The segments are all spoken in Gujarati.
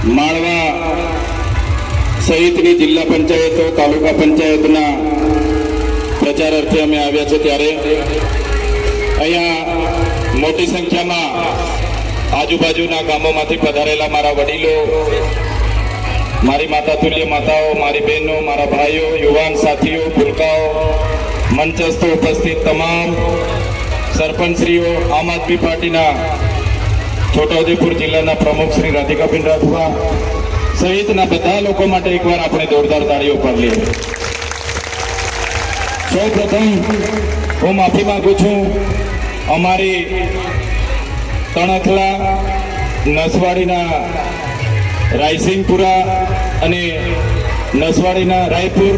માળવા સહિતની જિલ્લા પંચાયતો તાલુકા પંચાયતના પ્રચાર અર્થે અમે આવ્યા છે ત્યારે અહીંયા મોટી સંખ્યામાં આજુબાજુના ગામોમાંથી પધારેલા મારા વડીલો, મારી માતા તુલ્ય માતાઓ, મારી બહેનો, મારા ભાઈઓ, યુવાન સાથીઓ, ભૂલકાઓ, મંચસ્થ ઉપસ્થિત તમામ સરપંચશ્રીઓ, આમ આદમી પાર્ટીના છોટાઉદેપુર જિલ્લાના પ્રમુખ શ્રી રાધિકાબેન રાઠવા સહિતના બધા લોકો માટે એકવાર આપણે જોરદાર તાળીઓ પાડી લઈએ. સૌ પ્રથમ હું માફી માંગુ છું અમારી તણખલા, નસવાડીના રાયસિંગપુરા અને નસવાડીના રાયપુર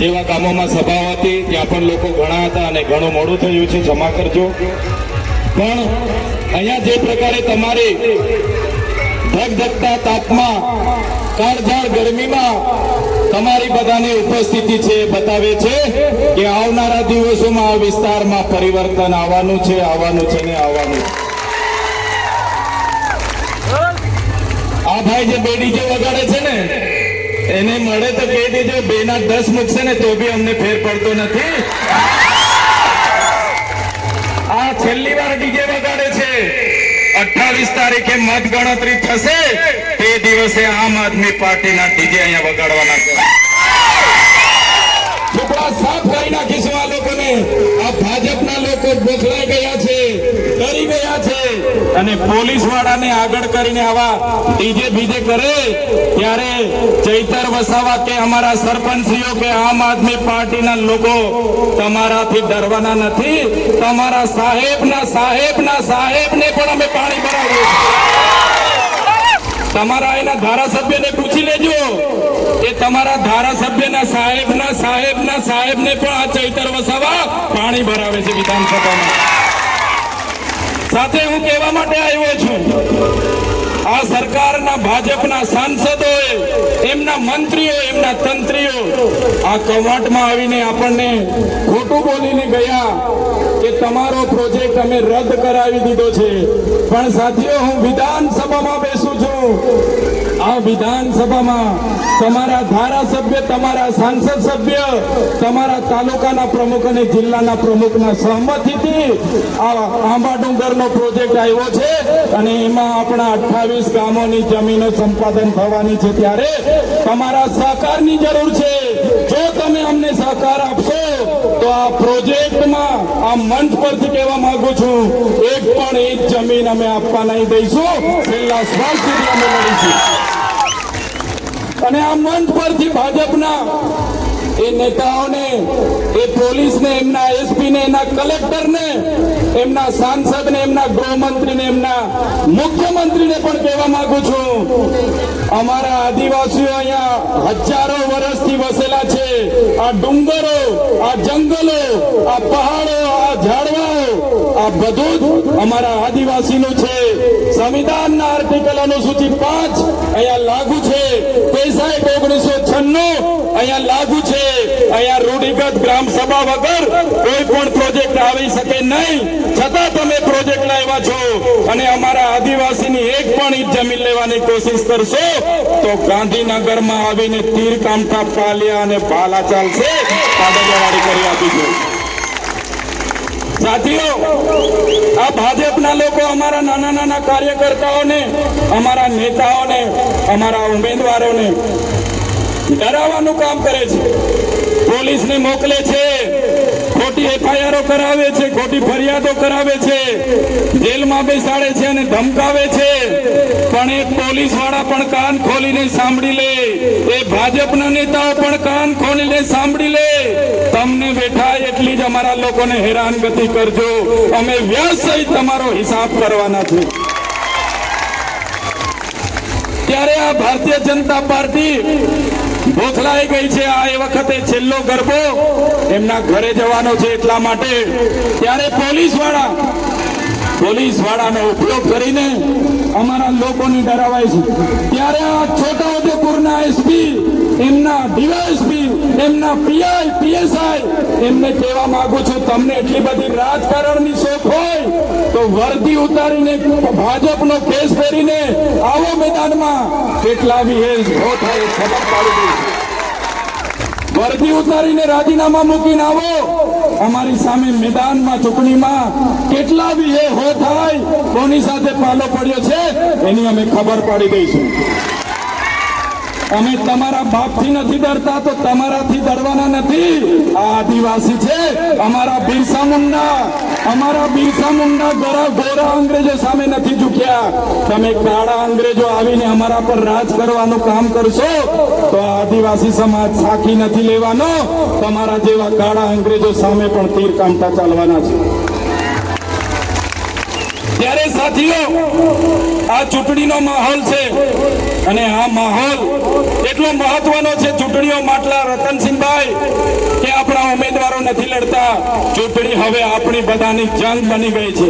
જેવા ગામોમાં સભા હતી. ત્યાં પણ લોકો ઘણા હતા અને ઘણું મોડું થયું છે, ક્ષમા કરજો. પણ અહીંયા જે પ્રકારે તમારી ધગધગતા તાપમાં, કાળઝાળ ગરમીમાં તમારી બધાની ઉપસ્થિતિ છે એ બતાવે છે કે આવનારા દિવસોમાં આ વિસ્તારમાં પરિવર્તન આવવાનું છે ને આવવાનું છે. આ ભાઈ જે બે ડીજે વગાડે છે ને એને મળે તો કહી દેજો, 2 ના 10 મૂકશે ને તો બી અમને ફેર પડતો નથી. આ છેલ્લી વાર ડીજે વગાડે છે. 28 તારીખે મત ગણતરી થશે તે દિવસે આમ આદમી પાર્ટીના ડીજે અહીંયા વગાડવાના છે. ટુકડા સાફ કરી નાખીશું આ લોકોને. આ ભાજપના લોકો બોખલાઈ ગયા છે, ડરી ગયા છે અને પોલીસ વાળાને આગળ કરીને આવા ડીજે બીજે કરે ત્યારે ચૈતર વસાવા કે અમારા સરપંચીઓ કે આમ આદમી પાર્ટીના લોકો તમારાથી ડરવાના નથી. તમારા સાહેબને પણ અમે પાણી ભરાવીએ. તમારા એના ધારાસભ્યને પૂછી લેજો એ તમારા ધારાસભ્યના સાહેબને પણ આ ચૈતર વસાવા પાણી ભરાવે છે વિધાનસભામાં. સાથે હું કહેવા માટે આવ્યો છું, આ સરકારના ભાજપના સાંસદોએ, એમના મંત્રીઓ, એમના તંત્રીઓ આ કવાંટમાં આવીને આપણને ખોટું બોલીને ગયા કે તમારો પ્રોજેક્ટ અમે રદ કરાવી દીધો છે. પણ સાથીઓ, હું વિધાનસભામાં બેસું છું. આ વિધાનસભામાં તમારા ધારાસભ્ય, તમારા સાંસદ સભ્ય, તમારા તાલુકાના પ્રમુખ અને જિલ્લાના પ્રમુખના સહમતિથી આ આંબા ડુંગરનો પ્રોજેક્ટ આવ્યો છે અને એમાં આપણા 28 ગામોની જમીનો સંપાદન થવાની છે. ત્યારે તમારા સહકારની જરૂર છે. જો તમે અમને સહકાર આપશો તો આ પ્રોજેક્ટમાં આ મંચ પરથી કહેવા માંગુ છું, 1 પણ ઇંચ જમીન અમે આપવા નહીં દઈશું. છેલ્લા શ્વાસ સુધી અમે લડીશું. અને આ મંચ પરથી ભાજપના એ નેતાઓને, એ પોલીસને, એમના એસપીને, એના કલેક્ટરને, એમના સાંસદને, એમના ગૃહમંત્રીને, એમના મુખ્યમંત્રીને પણ કહેવા માંગુ છું, અમારા આદિવાસીઓ અહીંયા હજારો વર્ષથી વસેલા છે. આ ડુંગરો, આ જંગલો, આ પહાડો, આ ઝાડવાઓ, આ બધું જ અમારા આદિવાસીનું છે. સંવિધાનના આર્ટિકલ અનુસૂચિ 5 અહીંયા લાગુ છે. 1996 અહીંયા લાગુ છે. અહીંયા રૂઢિગત ગ્રામ સભા વગર કોઈ પણ પ્રોજેક્ટ આવી શકે નહીં. છતાં તમે પ્રોજેક્ટ લાવ્યા છો અને અમારા આદિવાસીની 1 પણ ઇંચ જમીન લેવાની કોશિશ કરશો તો ગાંધીનગરમાં આવીને તીર કામઠા, પાલિયા અને ભાલા ચાલશે. કાગળિયાવાડી કરી આપીશું. સાથીઓ, આ ભાજપના લોકો અમારા નાના નાના કાર્યકર્તાઓને, અમારા નેતાઓને, અમારા ઉમેદવારોને ડરાવવાનું કામ કરે છે. પોલીસને મોકલે છે, ખોટી એફઆઈઆરો કરાવે છે, ખોટી ફરિયાદો કરાવે છે, જેલમાં બેસાડે છે અને ધમકાવે છે. પણ એ પોલીસ વાળા પણ કાન ખોલીને સાંભળી લે, એ ભાજપના નેતાઓ પણ કાન ખોલીને સાંભળી લે. તમને બેઠા એટલી જ અમારા લોકોને હેરાનગતિ કરજો. અમે વ્યાજ સહિત તમારો હિસાબ કરવાના છે. ત્યારે આ ભારતીય જનતા પાર્ટી બોખલાઈ ગઈ છે. આ એ વખતે છેલ્લો ગરબો એમના ઘરે જવાનો છે એટલા માટે. ત્યારે પોલીસ વાળાનો ઉપયોગ કરીને અમારા લોકોને ડરાવાય છે. ત્યારે આ છોટાઉદેપુરના એસપી એમના ડીવાયએસપી, એમના પીઆઈ, પીએસઆઈ એમને કહેવા માંગુ છું, તમને એટલી બધી રાજકારણની શોખ હોય તો વર્દી ઉતારીને ભાજપનો કેસ પહેરીને આવો મેદાનમાં, કેટલા વિહેલ હો થાય ખબર પાડી દઈશું. વર્દી ઉતારીને રાજીનામા મૂકીને આવો, અમારી સામે મેદાનમાં ચૂંટણીમાં કેટલા વિહે હો થાય, કોની સાથે પાલો પડ્યો છે એની અમે ખબર પાડી દઈશું. અમે તમારા બાપથી નથી ડરતા તો તમારાથી ડરવાના નથી. આ આદિવાસી છે, અમારા બિરસા મુંડા ગોરા અંગ્રેજો સામે નથી ઝૂક્યા. તમે કાળા અંગ્રેજો આવીને અમારા પર રાજ કરવાનું કામ કરશો તો આદિવાસી સમાજ સાખી નથી લેવાનો. તમારા જેવા કાળા અંગ્રેજો સામે પણ તીર કાંટા ચાલવાના છે. ત્યારે સાથીઓ, આ ચૂંટણીનો માહોલ છે અને આ માહોલ એટલો મહત્વનો છે ચૂંટણીઓ માટલા રતનસિંહભાઈ કે આપણા ઉમેદવારો નથી લડતા. ચૂંટણી હવે આપણી બધાની જંગ બની ગઈ છે.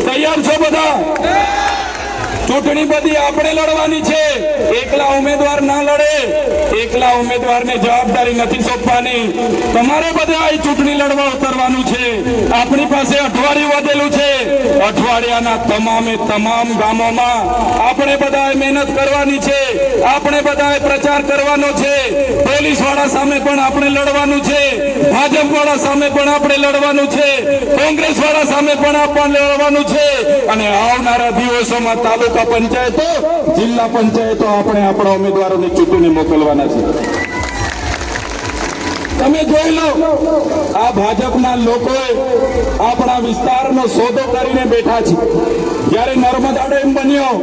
તૈયાર છો બધા? ચૂંટણી બધી આપણે લડવાની છે. એકલા ઉમેદવાર ના લડે, એકલા ઉમેદવારને જવાબદારી નથી સોંપવાની. તમારે બધા આ ચૂંટણી લડવા ઉતરવાનું છે. આપણી પાસે અઠવાડિયું વધેલું છે. અઠવાડિયાના તમામે તમામ ગામોમાં આપણે બધાએ મહેનત કરવાની છે. આપણે બધાએ પ્રચાર કરવાનો છે. પોલીસ વાળા સામે પણ આપણે લડવાનું છે. ભાજપ વાળા સામે પણ આપણે લડવાનું છે. કોંગ્રેસ વાળા સામે પણ આપણે લડવાનું છે. અને આવનારા દિવસોમાં તાલુકા પંચાયતો, જિલ્લા પંચાયતો આપણે આપણા ઉમેદવારોને ચૂંટીને મોકલવાના છે. તમે જોઈ લો, આ ભાજપના લોકોએ આપણા વિસ્તારનો સોદો કરીને બેઠા છે. જયારે નર્મદા ડેમ બન્યો,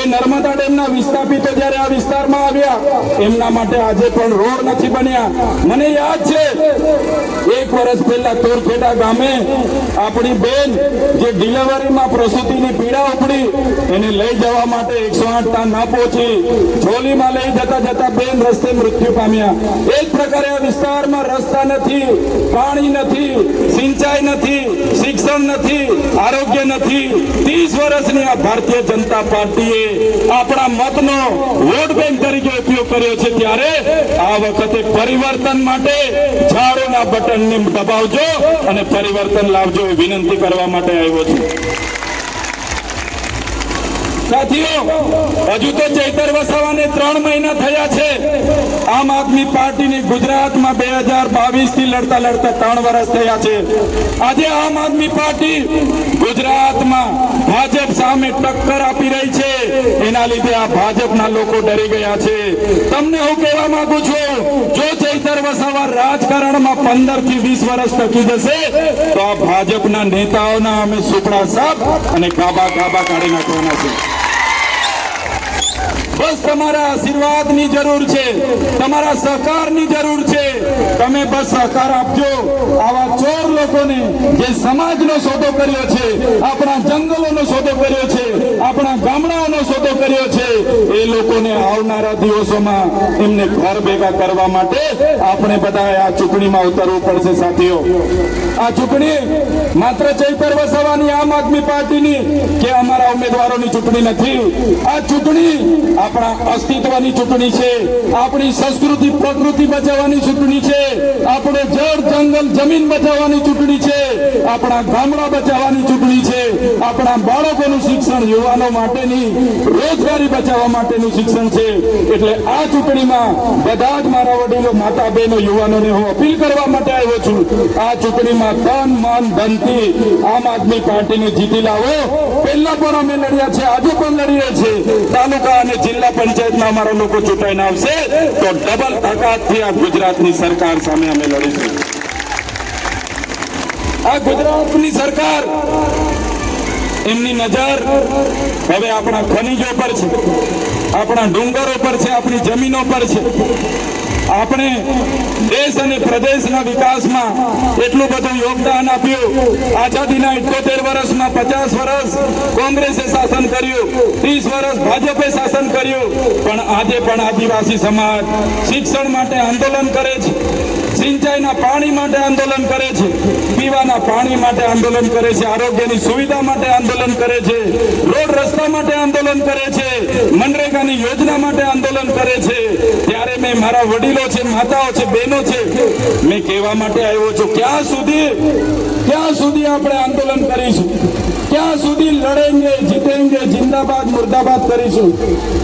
એ નર્મદા ડેમના વિસ્થાપિતો જયારે આ વિસ્તારમાં આવ્યા, એમના માટે આજે પણ રોડ નથી બન્યા. મને યાદ છે, 1 વર્ષ પહેલા તોરખેડા ગામે આપણી બેન જે ડિલિવરીમાં પ્રસૂતિની પીડા ઉપડી, એને લઈ જવા માટે 108 ના પહોંચી, ઝોલીમાં લઈ જતા બેન રસ્તે મૃત્યુ પામ્યા. એ જ પ્રકારે આ વિસ્તારમાં રસ્તા નથી, પાણી નથી, સિંચાઈ નથી, શિક્ષણ નથી, આરોગ્ય નથી. 30 વર્ષની આ ભારતીય જનતા પાર્ટીએ આપણા મતનો વોટ બેંક તરીકે ઉપયોગ કર્યો છે. ત્યારે આ વખતે પરિવર્તન માટે ઝાડુના બટનને દબાવજો અને પરિવર્તન લાવજો એ વિનંતી કરવા માટે આવ્યો છું. સાથીઓ, હજુ તો ચૈતર વસાવાને 3 મહિના થયા છે. આમ આદમી પાર્ટીની ગુજરાતમાં 2022 થી લડતા 3 વર્ષ થયા છે. આજે આમ આદમી પાર્ટી ગુજરાતમાં ભાજપ સામે ટક્કર આપી રહી છે. એના લીધે આ ભાજપના લોકો ડરી ગયા છે. તમને હું કહેવા માંગુ છું, જો ચૈતર વસાવા રાજકારણમાં 15 થી 20 વર્ષ ટકી જશે તો આ ભાજપના નેતાઓના અમે સુપડા સાપ અને ગાબા કાઢી નાખવાના છે. બસ તમારા આશીર્વાદની જરૂર છે, તમારા સહકારની જરૂર છે. તમે બસ સહકાર આપજો. આવા ચોર લોકોને જે સમાજનો સોદો કર્યો છે, આપણા જંગલોનો સોદો કર્યો છે, આપણા ગામડાઓનો સોદો કર્યો છે, એ લોકોને આવનારા દિવસોમાં એમને ઘર ભેગા કરવા માટે આપણે બધા આ ચૂંટણીમાં ઉતરવું પડશે. સાથીઓ, આ ચૂંટણી માત્ર ચૈતર વસાવાની આમ આદમી પાર્ટીની કે અમારા ઉમેદવારોની ચૂંટણી નથી. આ ચૂંટણી આપણા અસ્તિત્વની ચૂંટણી છે. આપણી સંસ્કૃતિ પ્રકૃતિ બચાવવાની ચૂંટણી છે. આપણે જળ જંગલ જમીન બચાવવાની ચૂંટણી છે. આપણા ગામડા બચાવવાની ચૂંટણી છે. આપણા બાળકોનું શિક્ષણ, યુવાનો માટેની રોજગારી બચાવવા માટેનું શિક્ષણ છે. એટલે આ ચૂંટણીમાં બધા જ મારા વડીલો, માતા બહેનો, યુવાનોને હું અપીલ કરવા માટે આવ્યો છું. આ ચૂંટણીમાં તન મન ધનથી આમ આદમી પાર્ટીને જીતી લાવો. પહેલા પણ અમે લડ્યા છે, આજે પણ લડી રહ્યા છે. તાલુકા અને જિલ્લા પંચાયતના અમારા લોકો ચૂંટાઈને આવશે તો ડબલ તાકાતથી આ ગુજરાતની સરકાર સામે અમે લડીશું. આ ગુજરાતની સરકાર, એમની નજર હવે આપણા ખનીજો પર છે, આપણા ડુંગરો પર છે, આપણી જમીનો પર છે. આપણે દેશ અને પ્રદેશના વિકાસમાં એટલું બધું યોગદાન આપ્યું. આઝાદીના 78 વર્ષમાં 50 વર્ષ કોંગ્રેસે શાસન કર્યું, 30 વર્ષ ભાજપે શાસન કર્યું. પણ આજે પણ આદિવાસી સમાજ શિક્ષણ માટે આંદોલન કરે છે, સિંચાઈના પાણી માટે આંદોલન કરે છે, પીવાના પાણી માટે આંદોલન કરે છે, આરોગ્યની સુવિધા માટે આંદોલન કરે છે, રોડ રસ્તા માટે આંદોલન કરે છે, મનરેગાની યોજના માટે આંદોલન કરે છે. ત્યારે મેં મારા વડીલો છે, માતાઓ છે, બહેનો છે, મેં કહેવા માટે આવ્યો છું, ક્યાં સુધી આપણે આંદોલન કરીશું? ક્યાં સુધી લડેંગે જીતેંગે જિંદાબાદ મુર્દાબાદ કરીશું?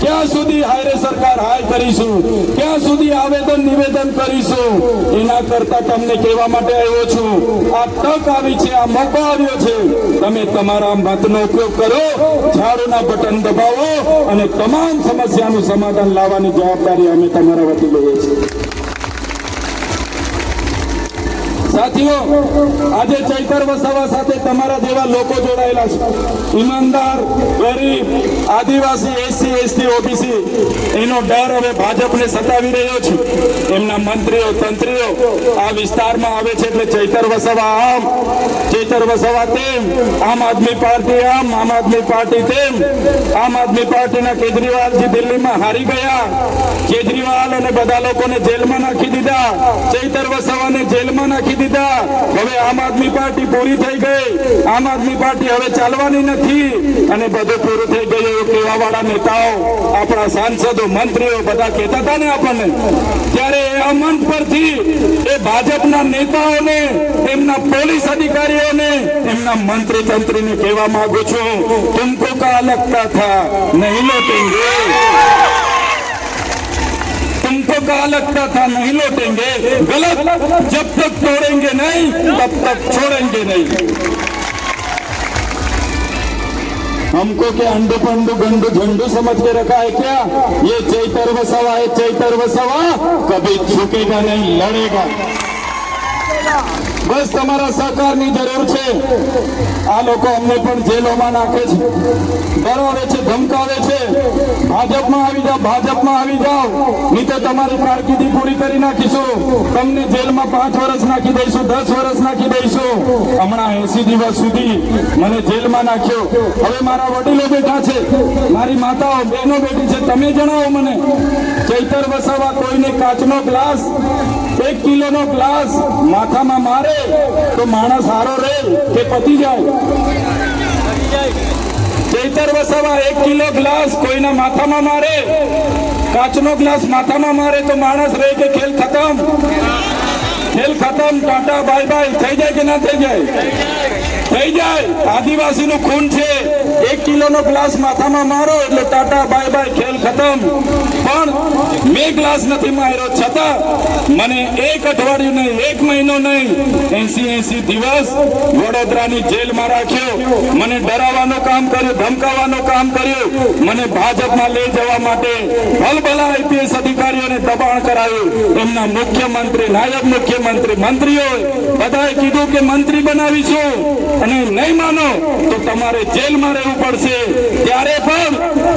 ક્યાં સુધી હાયરે સરકાર હાય કરીશું? ક્યાં સુધી આવેદન નિવેદન કરીશું? એના કરતા તમને કહેવા માટે આવ્યો છું, આ તક આવી છે, આ મોકો આવ્યો છે, તમે તમારા મતનો ઉપયોગ કરો, ઝાડુના બટન દબાવો અને તમામ સમસ્યાનું સમાધાન લાવવાની જવાબદારી અમે તમારા વતી લઈએ છીએ. સાથીઓ, આજે ચૈતર વસાવા સાથે તમારા જેવા લોકો જોડાયેલા છે, ઈમાનદાર, ગરીબ, આદિવાસી, એસસી, એસટી, ઓબીસી. એનો ડર હવે ભાજપને સતાવી રહ્યો છે. એમના મંત્રીઓ, તંત્રીઓ આ વિસ્તારમાં આવે છે એટલે ચૈતર વસાવા આમ, ચૈતર વસાવા તેમ, આમ આદમી પાર્ટી આમ, આમ આદમી પાર્ટી તેમ. આમ આદમી પાર્ટીના કેજરીવાલજી દિલ્હીમાં હારી ગયા. કેજરીવાલ અને બધા લોકોને જેલમાં નાખી દીધા, ચૈતર વસાવાને જેલમાં નાખી દીધા. હવે આમ આદમી પાર્ટી પૂરી થઈ ગઈ, આમ આદમી પાર્ટી હવે ચાલવાની નથી અને બધું પૂરું થઈ ગયું એવું કહેવા વાળા નેતાઓ, આપણા સાંસદો, મંત્રીઓ બધા કહેતા હતા ને આપણને, ત્યારે આ મંચ પરથી એ ભાજપના નેતાઓને, એમના પોલીસ અધિકારીઓને, એમના મંત્રી તંત્રીને કહેવા માંગુ છું, તુમકો કા લગતા થા નહીં લौटेंगे, तुमको कहा लगता था नहीं लौटेंगे, गलत, जब तक तोड़ेंगे नहीं तब तक छोड़ेंगे नहीं. हमको क्या अंडू पंडू गंडू झंडू समझ के रखा है क्या? ये चैतर वसावा है, चैतर वसावा कभी झुकेगा नहीं, लड़ेगा. बस તમારા સહકારની જરૂર છે. આ લોકો અમને પણ જેલોમાં નાખે છે, ડરાવે છે, ધમકાવે છે, ભાજપમાં આવી જાઓ, ભાજપમાં આવી જાઓ, નહીં તો તમારી કારકિર્દી પૂરી કરી નાખીશું, તમને જેલમાં 5 વર્ષ નાખી દઈશું, 10 વર્ષ નાખી દઈશું. હમણાં 80 દિવસ સુધી મને જેલમાં નાખ્યો. હવે મારા વડીલો બેઠા છે, મારી માતાઓ, બહેનો બેઠી છે, તમે જણાવો મને, ચૈતર વસાવા કોઈને કાચનો ગ્લાસ, 1 કિલોનો ગ્લાસ માથામાં મારે તો માણસ સારો રહે કે પતી જાય? ચૈતર વસાવા 1 કિલો ગ્લાસ કોઈના માથામાં મારે, કાચનો ગ્લાસ માથામાં મારે તો માણસ રહે કે ખેલ ખતમ? ખેલ ખતમ, ટાટા બાય બાય થઈ જાય કે ના થઈ જાય? થઈ જાય. આદિવાસીનું ખૂન છે, 1 કિલોનો ગ્લાસ માથામાં મારો એટલે ટાટા બાય બાય, ખેલ ખતમ. પણ મેં ગ્લાસ નથી માર્યો છતાં મને 1 અઠવાડિયું નહીં, 1 મહિનો નહીં, 80 દિવસ વડોદરાની જેલમાં રાખ્યો. મને ડરાવવાનું કામ કર્યું, ધમકાવવાનું કામ કર્યું, મને ભાજપમાં લઈ જવા માટે ભલભલા આઈપીએસ અધિકારીઓને દબાણ કરાયું. એમના મુખ્યમંત્રી, નાયબ મુખ્યમંત્રી, મંત્રીઓ બધાએ કીધું કે મંત્રી બનાવીશું અને નહીં માનો તો તમારે જેલમાં રહેવું પડશે. ત્યારે પણ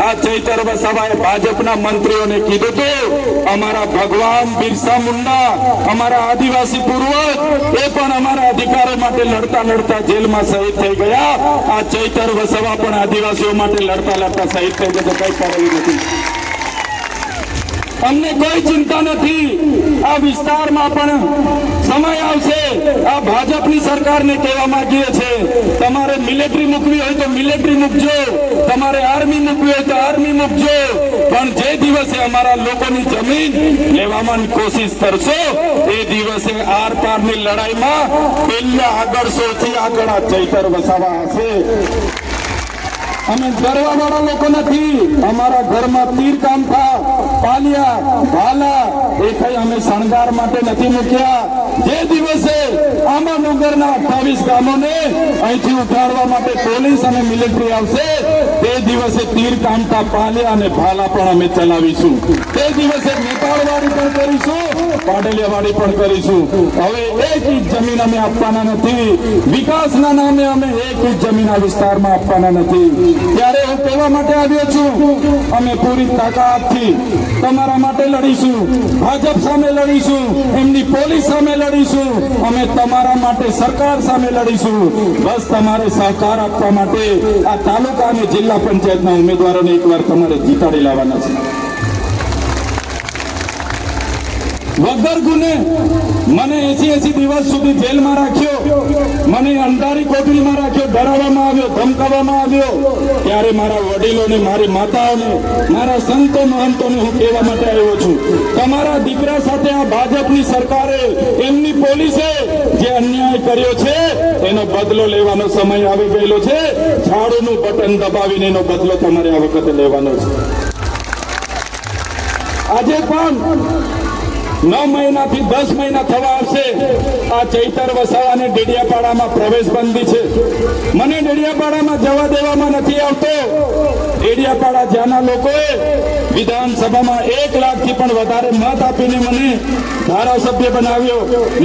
આ ચૈતર વસાવાએ ભાજપના મંત્રીઓને કીધું હતું, અમારા ભગવાન બિરસા મુંડા, અમારા આદિવાસી પૂર્વજ, એ પણ અમારા અધિકારો માટે લડતા લડતા જેલમાં શહીદ થઈ ગયા. આ ચૈતર વસાવા પણ આદિવાસીઓ માટે લડતા લડતા શહીદ થઈ જશે, કઈ કરેલું નથી. અમને કોઈ ચિંતા નથી. આ વિસ્તારમાં પણ સમય આવશે. આ ભાજપની સરકારને કહેવા માંગીએ છે, તમારે મિલિટરી મૂકવી હોય તો મિલિટરી મૂકજો, તમારે આર્મી મૂકવી હોય તો આર્મી મૂકજો, પણ જે દિવસે અમારા લોકોની જમીન લેવાની કોશિશ કરશો એ દિવસે આર પારની લડાઈમાં પેલા આગળ સૌથી આગળ આ ચૈતર વસાવા હશે. અમે ડરવા વાળા લોકો નથી. અમારા ઘરમાં તીર કામઠા, પાલિયા, ભાલા એ કઈ અમે શણગાર માટે નથી મૂક્યા. જે દિવસે આંબા ડુંગરના 28 ગામોને અહીંથી ઉઠાડવા માટે પોલીસ અને મિલિટરી આવશે, તે દિવસે તીર કામઠા, પાલિયા અને ભાલા પણ અમે ચલાવીશું. તે દિવસે નેપાળવાડી પણ કરીશું, પાડલિયાવાડી પણ કરીશું. હવે 1 ઇંચ જમીન અમે આપવાના નથી. વિકાસના નામે અમે 1 ઇંચ જમીન આ વિસ્તારમાં આપવાના નથી. ત્યારે હું કહેવા માટે આવ્યો છું, અમે પૂરી તાકાતથી તમારા માટે લડીશું, ભાજપ સામે લડીશું, એમની પોલીસ સામે લડીશું, અમે તમારા માટે સરકાર સામે લડીશું. બસ તમારે સહકાર આપવા માટે આ તાલુકા અને જિલ્લા પંચાયતના ઉમેદવારોને એકવાર તમારે જીતાડી લાવવાના છે. વગર ગુને મને 80 દિવસ સુધી જેલમાં રાખ્યો, મને અંધારી કોટડીમાં રાખ્યો, ડરાવવામાં આવ્યો, ધમકાવવામાં આવ્યો, ત્યારે મારા વડીલોને, મારી માતાઓને, મારા સંતો મહંતોને હું કહેવા માટે આવ્યો છું, તમારા દીકરા સાથે આ ભાજપની સરકારે, એમની પોલીસે જે અન્યાય કર્યો છે એનો બદલો લેવાનો સમય આવી ગયેલો છે. ઝાડુનું બટન દબાવીને એનો બદલો તમારે આ વખતે લેવાનો છે. આજે પણ 9 મહિનાથી 10 મહિના થવા આવશે આ ચૈતર વસાવાને ડેડિયાપાડામાં પ્રવેશ બંધી છે. મને ડેડિયાપાડામાં જવા દેવામાં નથી આવતો. ડેડિયાપાડા જ્યાંના લોકોએ વિધાનસભામાં 1 લાખથી પણ વધારે મત આપીને મને ધારાસભ્ય બનાવ્યો.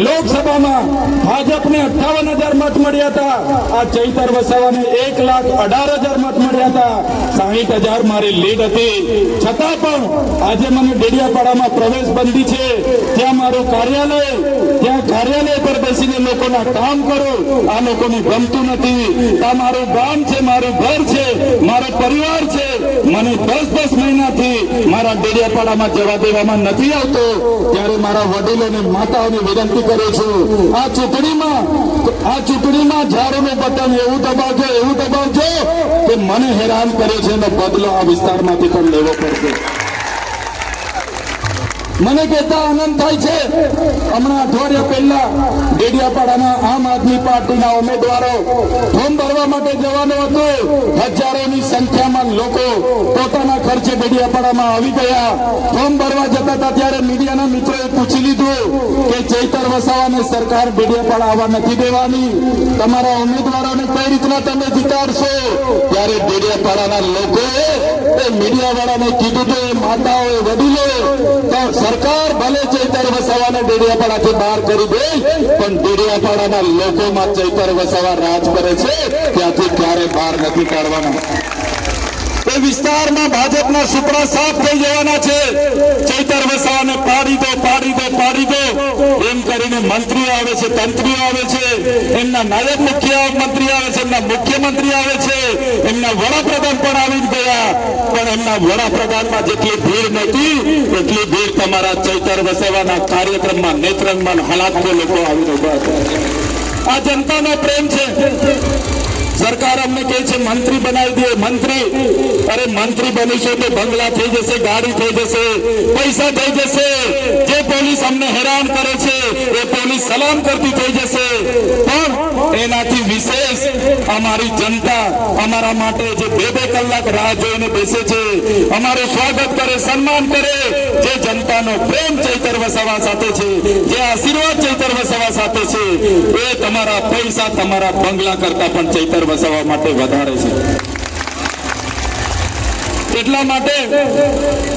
લોકસભામાં ભાજપને 58,000 મત મળ્યા હતા. આ ચૈતર વસાવાને 1,18,000 મત મળ્યા હતા. 60,000 મારી લીડ હતી. છતાં પણ આજે મને ડેડિયાપાડામાં પ્રવેશ બંધી છે. ત્યાં મારું કાર્યાલય, ત્યાં કાર્યાલય પર બેસીને લોકોના કામ કરું, આ લોકોને ગમતું નથી. આ મારું ગામ છે, મારું ઘર છે, મારો પરિવાર છે. મને 10 મહિનાથી મારા ડેડિયાપાડામાં જવા દેવામાં નથી આવતો. ત્યારે મારા વડીલોને, માતાઓને વિનંતી કરું છું, આ ચૂંટણીમાં ઝાડુનું બટન એવું દબાવજો કે મને હેરાન કરે છે એનો બદલો આ વિસ્તારમાંથી પણ લેવો પડશે. મને કહેતા આનંદ થાય છે, હમણાં અઠવાડિયા પહેલા ડેડિયાપાડાના આમ આદમી પાર્ટીના ઉમેદવારો ફોર્મ ભરવા માટે જવાનું હતું. હજારોની સંખ્યામાં લોકો પોતાના ખર્ચે ડેડિયાપાડામાં આવી ગયા. ફોર્મ ભરવા જતા હતા ત્યારે મીડિયાના મિત્રોએ પૂછી લીધું કે ચૈતર વસાવાને સરકાર ડેડિયાપાડા આવવા નથી દેવાની, તમારા ઉમેદવારોને કઈ રીતના તમે જીતાડશો? ત્યારે ડેડિયાપાડાના લોકોએ મીડિયા વાળાને કીધું તો માતાઓએ, વડીલોએ, સરકાર ભલે ચૈતર વસાવાને ડેડિયાપાડાથી બહાર કરી દે, પણ ડેડિયાપાડાના લોકોમાં ચૈતર વસાવા રાજ કરે છે, ત્યાંથી ક્યારે બહાર નથી કાઢવાના. એ વિસ્તારમાં ભાજપના સુપડા સાફ થઈ જવાના છે. ચૈતર વસાવાને પાડી દો એમ કરીને મંત્રીઓ આવે છે, તંત્રીઓ આવે છે, એમના નાયબ મુખ્યમંત્રી આવે છે, એમના મુખ્યમંત્રી આવે છે, એમના વડાપ્રધાન પણ આવી ગયા. પણ એમના વડાપ્રધાનમાં જેટલી ભીડ નથી એટલી ભીડ તમારા ચૈતર વસાવાના કાર્યક્રમમાં, નેત્રંગમાં, હલાકમાં લોકો આવી રહ્યા છે. આ જનતાનો પ્રેમ છે. સરકાર અમને કહે છે મંત્રી બનાવી દે, મંત્રી. અરે મંત્રી બનીશું તો બંગલા થઈ જશે, ગાડી થઈ જશે, પૈસા થઈ જશે. જે પોલીસ અમને હેરાન કરે છે એ પોલીસ સલામ કરતી થઈ જશે. પણ એનાથી વિશેષ અમારી જનતા અમારા માટે જે 2 કલાક રાહ જોઈને બેસે છે, અમારું સ્વાગત કરે, સન્માન કરે, જે જનતાનો પ્રેમ ચૈતર વસાવા સાથે છે, જે આશીર્વાદ ચૈતર વસાવા સાથે છે, એ તમારા પૈસા, તમારા બંગલા કરતા પણ ચૈતર વસાવા માટે વધારે છે. એટલા માટે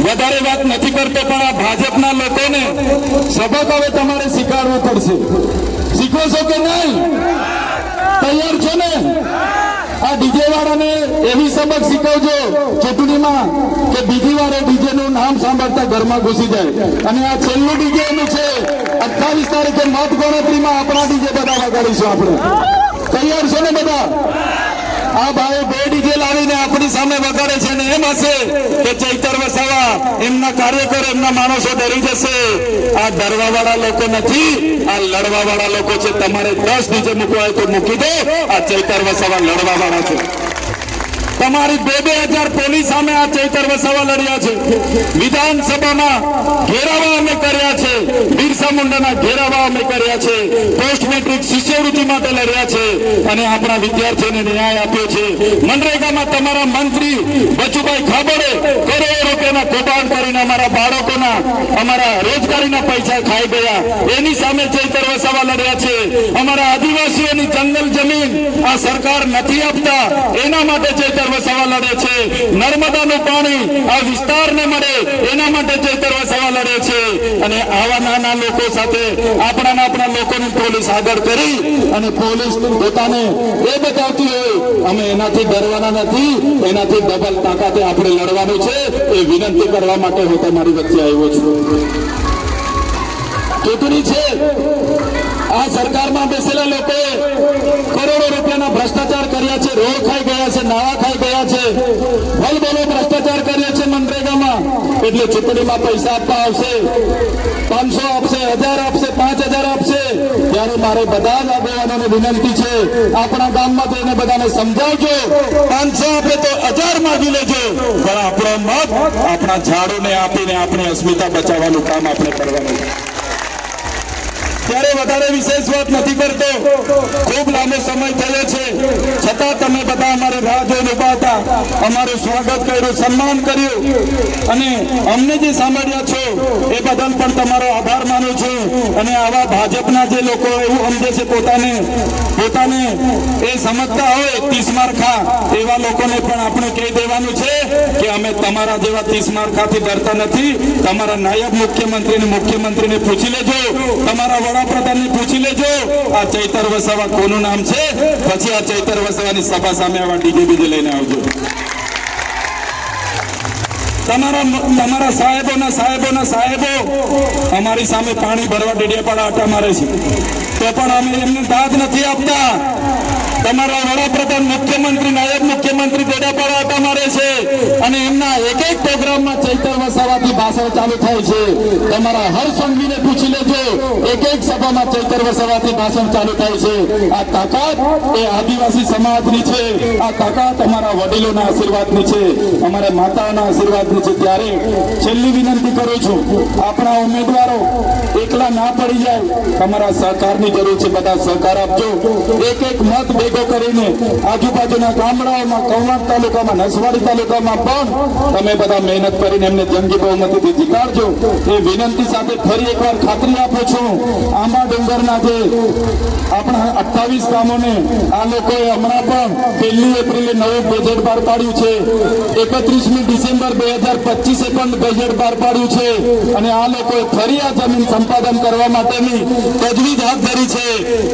વધારે વાત નથી કરતો, પણ આ ભાજપના લોકોને સબક હવે તમારે શીખવાડવું પડશે. શીખો છો કે નહીં? તૈયાર છો ને? આ ડીજે વાળાને એવી સબક શીખવજો ચૂંટણીમાં કે બીજી વાર ડીજે નું નામ સાંભળતા ઘરમાં ઘૂસી જાય. અને આ છેલ્લું ડીજે નું છે. 28 તારીખે મત ગણતરીમાં આપણા ડીજે બધા વગાડીશું આપણે. તૈયાર છો ને બધા? આ ભાઈ 2 ડીજે લાવીને આપણી સામે વગાડે છે ને એમ હશે કે ચૈતર વસાવા, એમના કાર્યકરો, એમના માણસો ડરી જશે. આ ડરવા વાળા લોકો નથી, આ લડવા વાળા લોકો છે. તમારે 10 ડીજે મૂકવા હોય તો મૂકી દો. આ ચૈતર વસાવા લડવા વાળા છે. તમારી 2,000 પોલીસ સામે આ ચૈતર વસાવા લડ્યા છે. વિધાનસભામાં ઘેરાવા અમે કર્યા છે, બિરસા મુંડાના ઘેરાવા અમે કર્યા છે, પોસ્ટ મેટ્રિક શિષ્યવૃત્તિ માટે લડ્યા છે અને આપણા વિદ્યાર્થીઓને ન્યાય આપ્યો છે. મનરેગામાં તમારા મંત્રી બચુભાઈ ખાબડે કરોડો રૂપિયાના કૌભાંડ કરીને અમારા બાળકોના, અમારા રોજગારીના પૈસા ખાઈ ગયા. એની સામે ચૈતર વસાવા લડ્યા છે. અમારા આદિવાસીઓની જંગલ જમીન આ સરકાર નથી આપતા, એના માટે ચૈતર વસાવા લડે છે. નર્મદાનું પાણી આ વિસ્તારને મળે એના માટે ચૈતર વસાવા લડે છે. અને આવા નાના લોકો સાથે આપણા લોકોની પોલીસ આગળ કરી અને પોલીસ પોતાને એ બતાવતી હોય અમે એનાથી ડરવાના નથી, એનાથી ડબલ તાકાતે આપણે લડવાનું છે. એ વિનંતી કરવા માટે હું તમારી વચ્ચે આવ્યો છું. ચૂંટણી છે. આ સરકારમાં બેસેલા લોકોએ કરોડો રૂપિયાના ભ્રષ્ટાચાર કર્યા છે, રોડ ખાઈ ગયા છે, નાવા ખાઈ ગયા છે, ભલભલો ભ્રષ્ટાચાર કર્યા છે. મનરેગામાં એટલે ચૂંટણીમાં પૈસા આપવા આવશે, 500 આપશે, 1000 આપશે, 5000 આપશે, ત્યારે મારે બધા જ આગેવાનોને વિનંતી છે, આપણા ગામમાં જઈને બધાને સમજાવજો, 500 આપે તો 1000 માંગી લેજો, પણ આપણો મત આપણા ઝાડોને આપીને આપણી અસ્મિતા બચાવવાનું કામ આપણે કરવાનું છે. ત્યારે વધારે વિશેષ વાત નથી કરતો, ખૂબ લાંબો સમય થયો છે, છતાં તમે બધા અમારે રાહ જોઈને ઉભા હતા, અમારું સ્વાગત કર્યું, સન્માન કર્યું, અને અમને જે સાંભળ્યા છો એ બદલ પણ તમારો આભાર માનું છું. અને આવા ભાજપના જે લોકો એવું સમજે છે પોતાને એ સમજતા હોય 30 માર્ખા, એવા લોકોને પણ આપણે કહી દેવાનું છે કે અમે તમારા જેવા 30 માર્ખાથી ડરતા નથી. તમારા નાયબ મુખ્યમંત્રીને પૂછી લેજો, તમારા વડાપ્રધાનને પૂછી લેજો આ ચૈતર વસાવા કોનું નામ છે, પછી આ ચૈતર વસાવાની સભા સામે આવા ડીજે બીજે લઈને આવજો. તમારા સાહેબો અમારી સામે પાણી ભરવા ડેડિયાપાડા આટા મારે છે, તો પણ અમે એમને દાદ નથી આપતા. તમારા વડાપ્રધાન, મુખ્યમંત્રી, નાયબ મુખ્યમંત્રી ડેડિયાપાડા આટા મારે છે, અને એમના એક પ્રોગ્રામમાં ચૈતર વસાવાથી ભાષણ ચાલુ થાય છે. તમારા હર સંઘવીને પૂછી લેજો, એક સભામાં ચૈતર વસાવાથી ભાષણ ચાલુ થાય છે. આ તાકાત એ આદિવાસી સમાજની છે, આ તાકાત અમારા વડીલોના આશીર્વાદની છે, અમારા માતાઓના આશીર્વાદની છે. ત્યારે છેલ્લી વિનંતી કરું છું, આપણા ઉમેદવારો એકલા ના પડી જાય, તમારા સહકારની જરૂર છે. બધા સહકાર આપજો, એક મત ભેગો કરીને આજુબાજુના ગામડાઓમાં, કવાંટ તાલુકામાં, નસવાડી તાલુકામાં પણ તમે બધા મહેનત કરીને એમને જંગી બહુમતીથી જીતાડજો. એ વિનંતી સાથે ફરી એકવાર ખાતરી આપું છું, આંબા ડુંગરના જે આપણા 28 ગામોને આ લોકોએ હમણાં પણ 1 એપ્રિલે નવું બજેટ બહાર પાડ્યું છે, 31મી ડિસેમ્બર 2025 પણ બજેટ બહાર પાડ્યું છે, અને આ લોકોએ ફરી આ જમીન સંપાદન કરવા માટેની તજવીજ હાથ ધરી છે.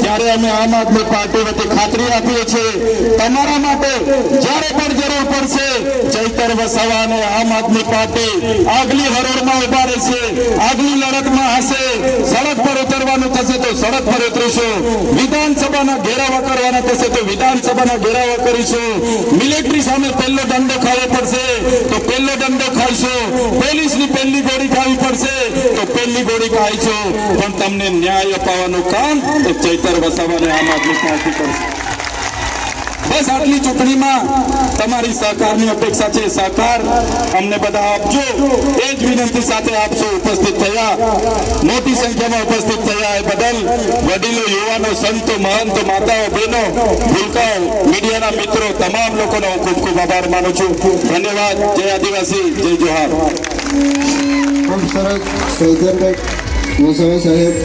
ત્યારે અમે આમ આદમી પાર્ટી વતી ખાતરી આપીએ છીએ, તમારા માટે જ્યારે પણ જરૂર પડશે ચૈતર વસાવા અને આમ આદમી પાર્ટી આગલી હરોળમાં ઉભા રહેશે, આગલી લડતમાં હશે. સડક પર ઉતરવાનું થશે તો સડક પર ઉતરીશું, વિધાનસભાના ઘેરાવા કરવાના થશે તો વિધાનસભાના ઘેરાવા કરીશું, મિલિટરી સામે પહેલો દંડો ખાવો પડશે તો પહેલો દંડો ખાઈશું, પોલીસની પહેલી ગોળી ખાવી પડશે તો પહેલી ગોળી ખાઈશું, પણ તમને ન્યાય અપાવવાનું કામ એ ચૈતર વસાવા અને આમ આદમી પાર્ટી કરશે. બસ આટલી ચૂંટણીમાં તમારી સહકારની અપેક્ષા છે, સહકાર અમને બધા આપજો, એ જ વિનંતી સાથે આપશો. ઉપસ્થિત થયા, મોટી સંખ્યામાં ઉપસ્થિત થયા એ બદલ વડીલો, યુવાનો, સંતો, મહંતો, માતાઓ, બહેનો, ભૂલકાઓ, મીડિયાના મિત્રો, તમામ લોકોનો હું ખૂબ ખૂબ આભાર માનું છું. ધન્યવાદ. જય આદિવાસી, જય જોહાર. ખૂબ સરસ ચૈતરભાઈ વસાવા સાહેબ